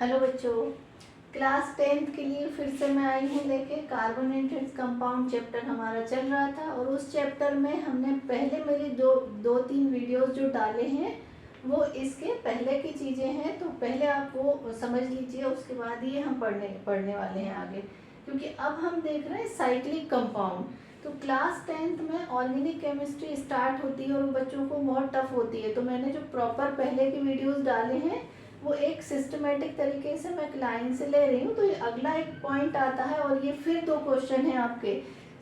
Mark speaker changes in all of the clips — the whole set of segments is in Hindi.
Speaker 1: हेलो बच्चों, क्लास 10th के लिए फिर से मैं आई हूँ लेके। कार्बोनेटेड कंपाउंड चैप्टर हमारा चल रहा था और उस चैप्टर में हमने पहले मेरी दो तीन वीडियोस जो डाले हैं वो इसके पहले की चीज़ें हैं, तो पहले आप वो समझ लीजिए, उसके बाद ये हम पढ़ने वाले हैं आगे, क्योंकि अब हम देख रहे हैं साइक्लिक कंपाउंड। तो क्लास 10th में ऑर्गेनिक केमिस्ट्री स्टार्ट होती है और बच्चों को बहुत टफ होती है, तो मैंने जो प्रॉपर पहले के वीडियोस डाले हैं वो एक सिस्टमेटिक तरीके से मैं लाइन से ले रही हूँ। तो ये अगला एक पॉइंट आता है और ये फिर दो क्वेश्चन है आपके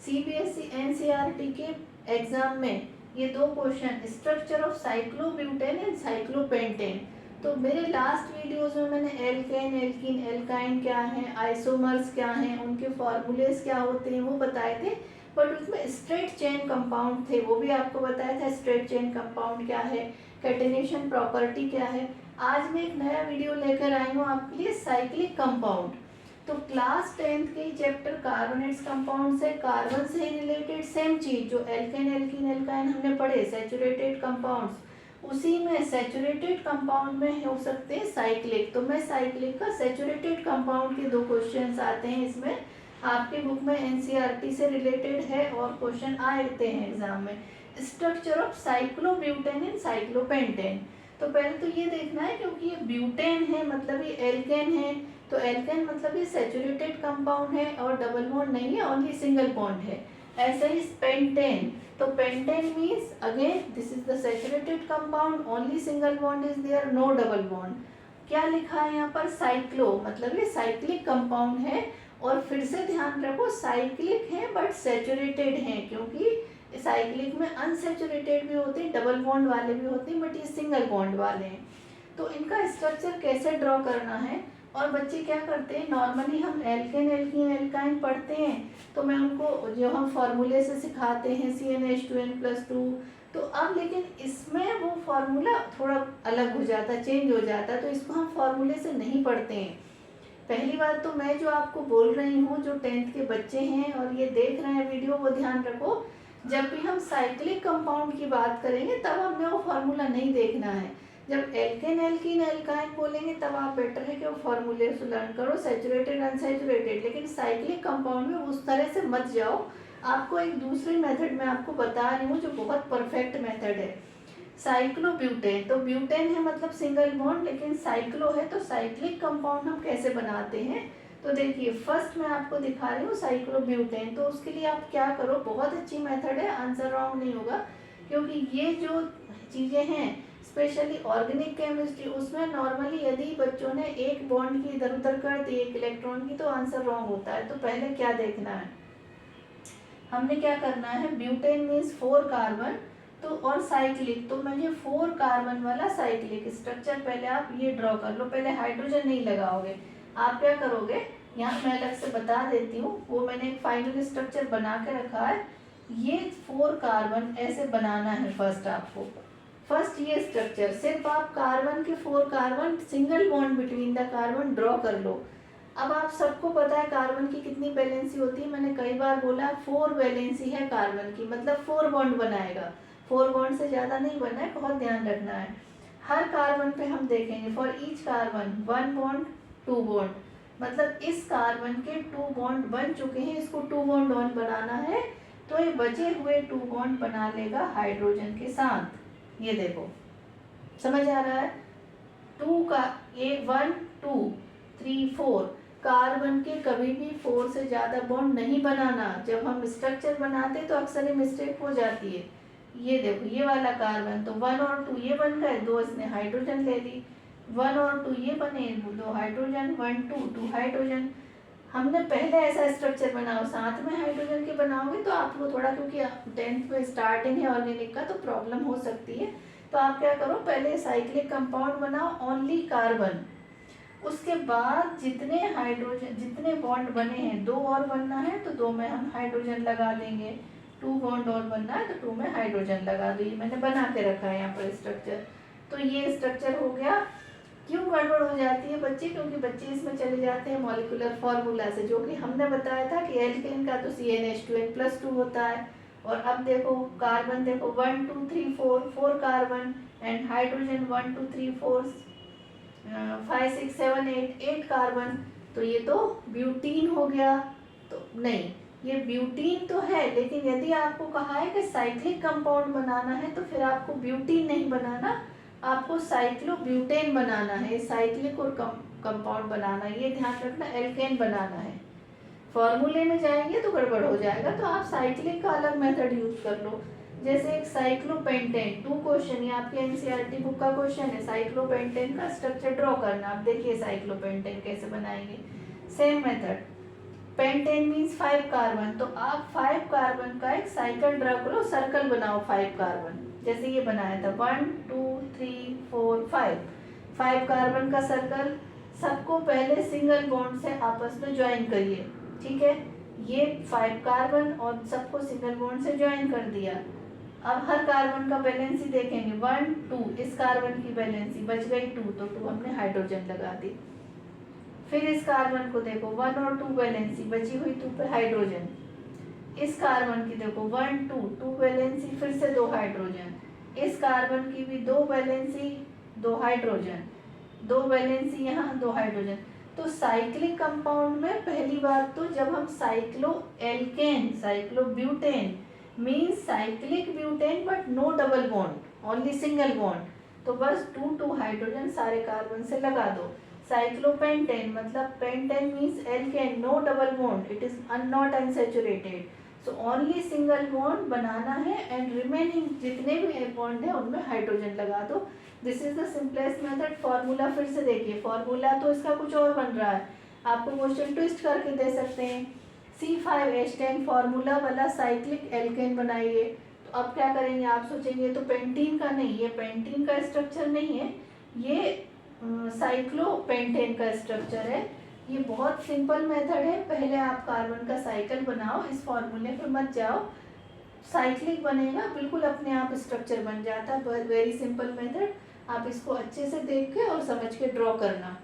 Speaker 1: सीबीएसई एनसीईआरटी के एग्जाम में। ये दो question, structure of cyclobutane and cyclopentane. तो मेरे लास्ट वीडियोस में मैंने एल्केन, एल्कीन, एल्काइन क्या है, आइसोमर्स क्या हैं, उनके फॉर्मूलेस क्या होते हैं वो बताए थे। बट उसमें स्ट्रेट चेन कंपाउंड थे, वो भी आपको बताया था स्ट्रेट चेन कंपाउंड क्या है, कैटेनेशन प्रॉपर्टी क्या है। आज मैं एक नया वीडियो लेकर आई हूँ आपके लिए, साइक्लिक कंपाउंड। तो क्लास 10th के चैप्टर कार्बोनेट्स कंपाउंड से, कार्बन से ही रिलेटेड सेम चीज जो एल्केन, एल्कीन, एल्काइन हमने पढ़े, सैचुरेटेड कंपाउंड्स, उसी में सैचुरेटेड कंपाउंड में हो सकते हैं साइक्लिक। तो मैं साइक्लिक का सैचुरेटेड कंपाउंड के दो क्वेश्चंस आते हैं इसमें, आपके बुक में एनसीईआरटी से रिलेटेड है और क्वेश्चन आते हैं एग्जाम में। Structure of cyclobutane and cyclopentane. तो पहले तो ये देखना है, क्योंकि ये ब्यूटेन है मतलब ये एल्केन है, तो एल्केन मतलब ये सैचुरेटेड कंपाउंड है और डबल बॉन्ड नहीं है, ओनली सिंगल बॉन्ड है। ऐसे ही पेंटेन, तो pentane means again this is the saturated compound, only single bond is there, no double bond. क्या लिखा है यहाँ पर, साइक्लो, मतलब ये साइक्लिक कंपाउंड है। और फिर से ध्यान रखो साइक्लिक है बट सैचुरेटेड है, क्योंकि साइक्लिक में अनसैचुरेटेड भी होते हैं, डबल बॉन्ड वाले भी होते हैं, बट ये सिंगल बॉन्ड वाले हैं। तो इनका स्ट्रक्चर कैसे ड्रॉ करना है, और बच्चे क्या करते हैं, नॉर्मली हम एल्केन, एल्कीन, एल्काइन पढ़ते हैं तो मैं उनको जो हम फॉर्मूले से सिखाते हैं CnH2n+2, तो अब लेकिन इसमें वो फार्मूला थोड़ा अलग हो जाता है, चेंज हो जाता है, तो इसको हम फार्मूले से नहीं पढ़ते हैं। पहली बात तो मैं जो आपको बोल रही हूँ, जो 10th के बच्चे हैं और ये देख रहे हैं वीडियो, वो ध्यान रखो, जब भी हम साइक्लिक कंपाउंड की बात करेंगे तब हमें वो फार्मूला नहीं देखना है। जब एल्केन, एल्कीन, एल्काइन बोलेंगे तब आप बेटर है कि वो फार्मूले से लर्न करो, सैचुरेटेड, अनसैचुरेटेड। लेकिन साइक्लिक कंपाउंड में उस तरह से मत जाओ। आपको एक दूसरे मेथड में आपको बता रही हूँ जो बहुत परफेक्ट मेथड है, साइक्लोब्यूटेन। तो ब्यूटेन है मतलब सिंगल बॉन्ड, लेकिन साइक्लो है तो साइक्लिक कंपाउंड हम कैसे बनाते हैं। तो देखिए फर्स्ट मैं आपको दिखा रही हूँ साइक्लोब्यूटेन। तो उसके लिए आप क्या करो, बहुत अच्छी मेथड है, आंसर रॉन्ग नहीं होगा, क्योंकि ये जो चीज़ें हैं स्पेशली ऑर्गेनिक केमिस्ट्री, उसमें नॉर्मली यदि बच्चों ने एक बॉन्ड की इधर उधर कर दी एक इलेक्ट्रॉन की तो आंसर रॉन्ग होता है। तो पहले क्या देखना है, हमने क्या करना है, ब्यूटेन मीन्स 4 कार्बन, तो और साइक्लिक, तो मुझे 4 कार्बन वाला साइक्लिक स्ट्रक्चर पहले आप ये ड्रॉ कर लो। पहले हाइड्रोजन नहीं लगाओगे, आप क्या करोगे, यहाँ मैं अलग से बता देती हूँ, वो मैंने एक फाइनल स्ट्रक्चर बना के रखा है। ये 4 कार्बन ऐसे बनाना है फर्स्ट आपको। फर्स्ट ये स्ट्रक्चर, सिर्फ आप कार्बन के 4 carbon, single bond between the carbon draw कर लो। अब आप सबको पता है कार्बन की कितनी वैलेंसी होती है, मैंने कई बार बोला 4 वैलेंसी है कार्बन की, मतलब 4 बॉन्ड बनाएगा, 4 बॉन्ड से ज़्यादा नहीं बनना है, बहुत ध्यान रखना है। हर कार्बन पे हम देखेंगे for each carbon 1 bond 2 bond, मतलब इस कार्बन के 2 बॉन्ड बन चुके हैं, इसको 2 बॉन्ड ऑन बनाना है, तो ये बचे हुए 2 बॉन्ड बना लेगा हाइड्रोजन के साथ। ये देखो समझ आ रहा है, 2 का ये 1 2 3 4, कार्बन के कभी भी 4 से ज़्यादा बॉन्ड नहीं बनाना। जब हम स्ट्रक्चर बनाते तो अक्सर ये मिस्टेक हो जाती है। ये देखो ये वाला कार्बन, तो 1 और 2 ये बन गए, 2 इसने हाइड्रोजन ले ली, 1 और 2 ये बने, 2 हाइड्रोजन, 1 2 2 हाइड्रोजन। हमने पहले ऐसा स्ट्रक्चर बनाओ, साथ में हाइड्रोजन के बनाओगे तो आपको थोड़ा, क्योंकि 10th में स्टार्टिंग है ऑर्गेनिक का, तो प्रॉब्लम हो सकती है। तो आप क्या करो, पहले साइक्लिक कंपाउंड बनाओ ओनली कार्बन, उसके बाद जितने हाइड्रोजन, जितने बॉन्ड बने हैं, 2 और बनना है तो 2 में हम हाइड्रोजन लगा देंगे, 2 बॉन्ड और बनना है तो 2 में हाइड्रोजन लगा दो। ये मैंने बना के रखा है यहाँ पर स्ट्रक्चर। तो ये स्ट्रक्चर हो गया। क्यों गड़बड़ हो जाती है बच्चे, क्योंकि बच्चे इसमें चले जाते हैं मॉलिक्यूलर फार्मूला से, जो कि हमने बताया था कि एल्केन का तो CnH2n+2 होता है। और अब देखो कार्बन, देखो 1 2 3 4 4 कार्बन एंड हाइड्रोजन 1 2 3 4 5 6 7 8 कार्बन, तो ये तो ब्यूटीन हो गया। तो नहीं, ये ब्यूटीन तो है, लेकिन यदि आपको कहा है कि साइक्लिक कंपाउंड बनाना है तो फिर आपको ब्यूटीन नहीं बनाना, आपको साइक्लोब्यूटेन बनाना है। साइक्लिक और कंपाउंड बनाना, ये ध्यान रखना, एल्केन बनाना है। फॉर्मूले में जाएंगे तो गड़बड़ हो जाएगा, तो आप साइक्लिक का अलग मेथड यूज कर लो। जैसे एक साइक्लोपेंटेन, 2 क्वेश्चन, ये आपके एनसीईआरटी बुक का क्वेश्चन है, साइक्लोपेंटेन का स्ट्रक्चर ड्रॉ करना। आप देखिए साइक्लोपेंटेन कैसे बनाएंगे। Same method, pentane means 5 carbon, तो आप 5 कार्बन का एक साइकिल ड्रा करो, सर्कल बनाओ 5 कार्बन, जैसे ये बनाया था 1 2 3 4 5 कार्बन का सर्कल। सबको पहले सिंगल बॉन्ड से आपस में ज्वाइन करिए, ठीक है। ये 5 कार्बन और सबको सिंगल बॉन्ड से ज्वाइन कर दिया। अब हर कार्बन का वैलेंसी देखेंगे, 1 2, इस कार्बन की वैलेंसी बच गई 2, तो 2 हमने हाइड्रोजन लगा दी। फिर इस कार्बन को देखो, 1 और 2 वैलेंसी बची हुई 2 पे हाइड्रोजन। इस कार्बन की देखो 1 2 2 वैलेंसी, फिर से 2 हाइड्रोजन। इस कार्बन की भी 2 वैलेंसी 2 हाइड्रोजन, 2 वैलेंसी यहाँ 2 हाइड्रोजन। तो साइक्लिक कंपाउंड में पहली बात तो जब हम cyclo alkane, cyclobutane means cyclic butane but no double bond, only single bond, तो बस 2 2 हाइड्रोजन सारे कार्बन से लगा दो। साइक्लोपेंटेन मतलब pentane means alkane, no double bond, it is not unsaturated, so only single bond बनाना है एंड रिमेनिंग जितने भी बॉन्ड है उनमें हाइड्रोजन लगा दो। This is the simplest method. Formula फिर से देखिए, फॉर्मूला तो इसका कुछ और बन रहा है, आपको क्वेश्चन ट्विस्ट करके दे सकते हैं। C5H10 फॉर्मूला वाला साइक्लिक एल्केन बनाइए। तो अब क्या करेंगे, आप सोचेंगे तो पेंटीन का नहीं, ये पेंटीन का स्ट्रक्चर नहीं है, ये साइक्लोपेंटेन का स्ट्रक्चर है। ये बहुत सिंपल मेथड है, पहले आप कार्बन का साइकिल बनाओ, इस फॉर्मूले पे मत जाओ, साइक्लिक बनेगा, बिल्कुल अपने आप स्ट्रक्चर बन जाता है। वेरी सिंपल मेथड, आप इसको अच्छे से देख के और समझ के ड्रॉ करना,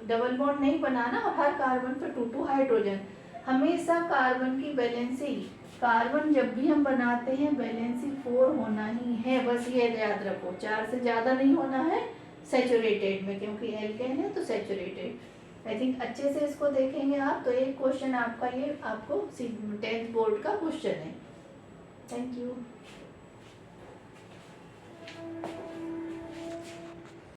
Speaker 1: डबल बॉन्ड नहीं बनाना, और हर कार्बन पे 2 2 हाइड्रोजन। हमेशा कार्बन की वैलेंसी, कार्बन जब भी हम बनाते हैं वैलेंसी 4 होना ही है, बस ये याद रखो, 4 से ज़्यादा नहीं होना है सैचुरेटेड में, क्योंकि एल्केन है तो सैचुरेटेड। आई थिंक अच्छे से इसको देखेंगे आप तो एक क्वेश्चन आपका ये आपको 10th बोर्ड का क्वेश्चन है। Thank you.